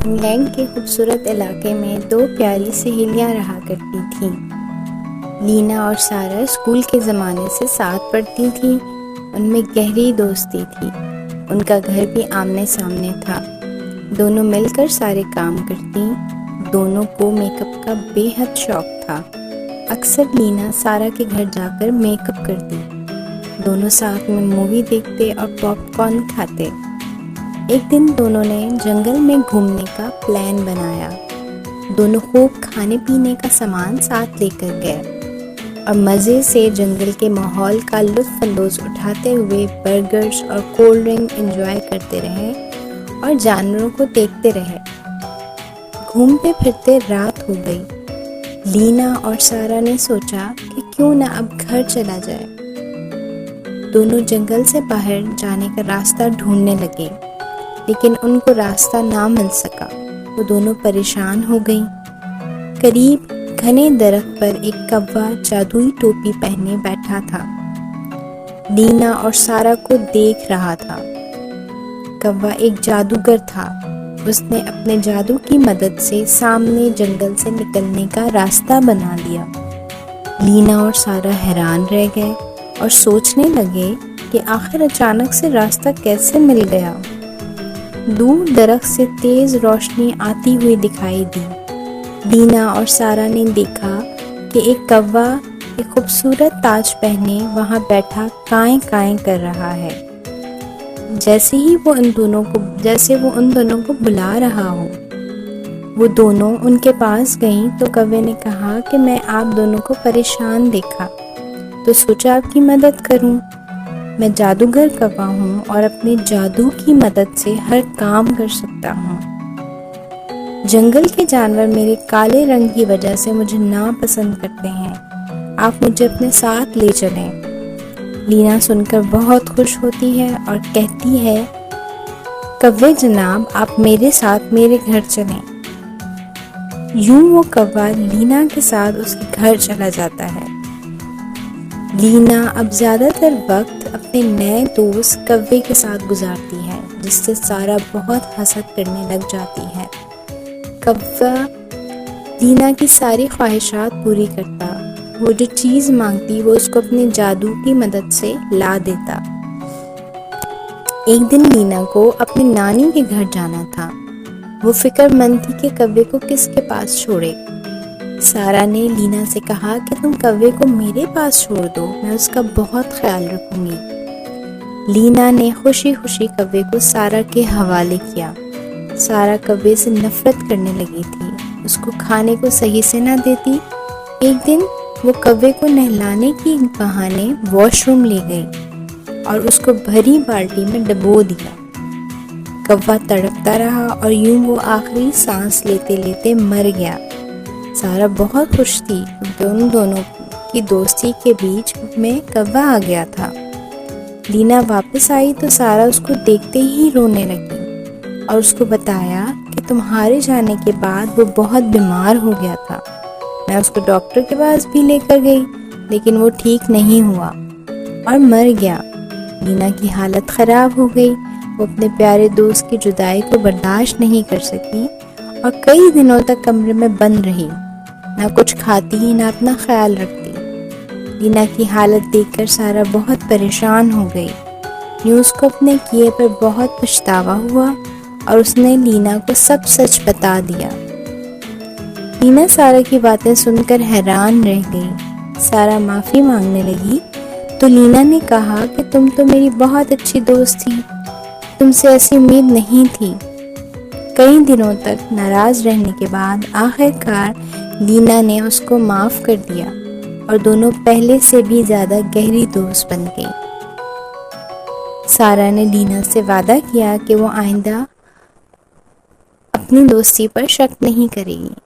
England کے خوبصورت علاقے میں دو پیاری سہیلیاں رہا کرتی تھیں۔ لینا اور سارا اسکول کے زمانے سے ساتھ پڑھتی تھیں۔ ان میں گہری دوستی تھی۔ ان کا گھر بھی آمنے سامنے تھا۔ دونوں مل کر سارے کام کرتی۔ دونوں کو میک اپ کا بے حد شوق تھا۔ اکثر لینا سارا کے گھر جا کر میک اپ کرتی۔ دونوں ساتھ میں مووی دیکھتے اور پاپ کارن کھاتے۔ ایک دن دونوں نے جنگل میں گھومنے کا پلان بنایا۔ دونوں خوب کھانے پینے کا سامان ساتھ لے کر گئے اور مزے سے جنگل کے ماحول کا لطف اندوز اٹھاتے ہوئے برگرز اور کولڈ ڈرنک انجوائے کرتے رہے اور جانوروں کو دیکھتے رہے۔ گھومتے پھرتے رات ہو گئی۔ لینا اور سارا نے سوچا کہ کیوں نہ اب گھر چلا جائے۔ دونوں جنگل سے باہر جانے کا راستہ ڈھونڈنے لگے، لیکن ان کو راستہ نہ مل سکا۔ وہ دونوں پریشان ہو گئیں۔ قریب گھنے درخت پر ایک کوا جادوئی ٹوپی پہنے بیٹھا تھا۔ لینا اور سارا کو دیکھ رہا تھا۔ کوا ایک جادوگر تھا۔ اس نے اپنے جادو کی مدد سے سامنے جنگل سے نکلنے کا راستہ بنا لیا۔ لینا اور سارا حیران رہ گئے اور سوچنے لگے کہ آخر اچانک سے راستہ کیسے مل گیا۔ دور درخت سے تیز روشنی آتی ہوئی دکھائی دی۔ لینا اور سارا نے دیکھا کہ ایک کوا ایک خوبصورت تاج پہنے وہاں بیٹھا کائیں کائیں کر رہا ہے، جیسے وہ ان دونوں کو بلا رہا ہو۔ وہ دونوں ان کے پاس گئیں تو کوے نے کہا کہ میں آپ دونوں کو پریشان دیکھا تو سوچا آپ کی مدد کروں۔ میں جادوگر کوا ہوں اور اپنے جادو کی مدد سے ہر کام کر سکتا ہوں۔ جنگل کے جانور میرے کالے رنگ کی وجہ سے مجھے ناپسند کرتے ہیں۔ آپ مجھے اپنے ساتھ لے چلیں۔ لینا سن کر بہت خوش ہوتی ہے اور کہتی ہے، کوے جناب، آپ میرے ساتھ میرے گھر چلیں۔ یوں وہ کوا لینا کے ساتھ اس کے گھر چلا جاتا ہے۔ لینا اب زیادہ تر وقت اپنے نئے دوست کوے کے ساتھ گزارتی ہے، جس سے سارا بہت حسد کرنے لگ جاتی ہے۔ کوا لینا کی ساری خواہشات پوری کرتا۔ وہ جو چیز مانگتی وہ اس کو اپنے جادو کی مدد سے لا دیتا۔ ایک دن لینا کو اپنی نانی کے گھر جانا تھا۔ وہ فکر مند تھی کہ کوے کو کس کے پاس چھوڑے۔ سارا نے لینا سے کہا کہ تم کوے کو میرے پاس چھوڑ دو، میں اس کا بہت خیال رکھوں گی۔ لینا نے خوشی خوشی کوے کو سارا کے حوالے کیا۔ سارا کوے سے نفرت کرنے لگی تھی، اس کو کھانے کو صحیح سے نہ دیتی۔ ایک دن وہ کوے کو نہلانے کی بہانے واش روم لے گئی اور اس کو بھری بالٹی میں ڈبو دیا۔ کوا تڑپتا رہا اور یوں وہ آخری سانس لیتے لیتے مر گیا۔ سارا بہت خوش تھی کیونکہ ان دونوں کی دوستی کے بیچ میں کوا آ گیا تھا۔ لینا واپس آئی تو سارا اس کو دیکھتے ہی رونے لگی اور اس کو بتایا کہ تمہارے جانے کے بعد وہ بہت بیمار ہو گیا تھا۔ میں اس کو ڈاکٹر کے پاس بھی لے کر گئی، لیکن وہ ٹھیک نہیں ہوا اور مر گیا۔ لینا کی حالت خراب ہو گئی۔ وہ اپنے پیارے دوست کی جدائی کو برداشت نہیں کر سکی اور کئی دنوں تک کمرے میں بند رہی، نہ کچھ کھاتی نہ اپنا خیال رکھتی۔ لینا کی حالت دیکھ کر سارا بہت پریشان ہو گئی۔ یوں اس کو اپنے کیے پر بہت پچھتاوا ہوا اور اس نے لینا کو سب سچ بتا دیا۔ لینا سارا کی باتیں سن کر حیران رہ گئی۔ سارا معافی مانگنے لگی تو لینا نے کہا کہ تم تو میری بہت اچھی دوست تھی، تم سے ایسی امید نہیں تھی۔ کئی دنوں تک ناراض رہنے کے بعد آخر کار لینا نے اس کو معاف کر دیا اور دونوں پہلے سے بھی زیادہ گہری دوست بن گئی۔ سارا نے لینا سے وعدہ کیا کہ وہ آئندہ اپنی دوستی پر شک نہیں کرے گی۔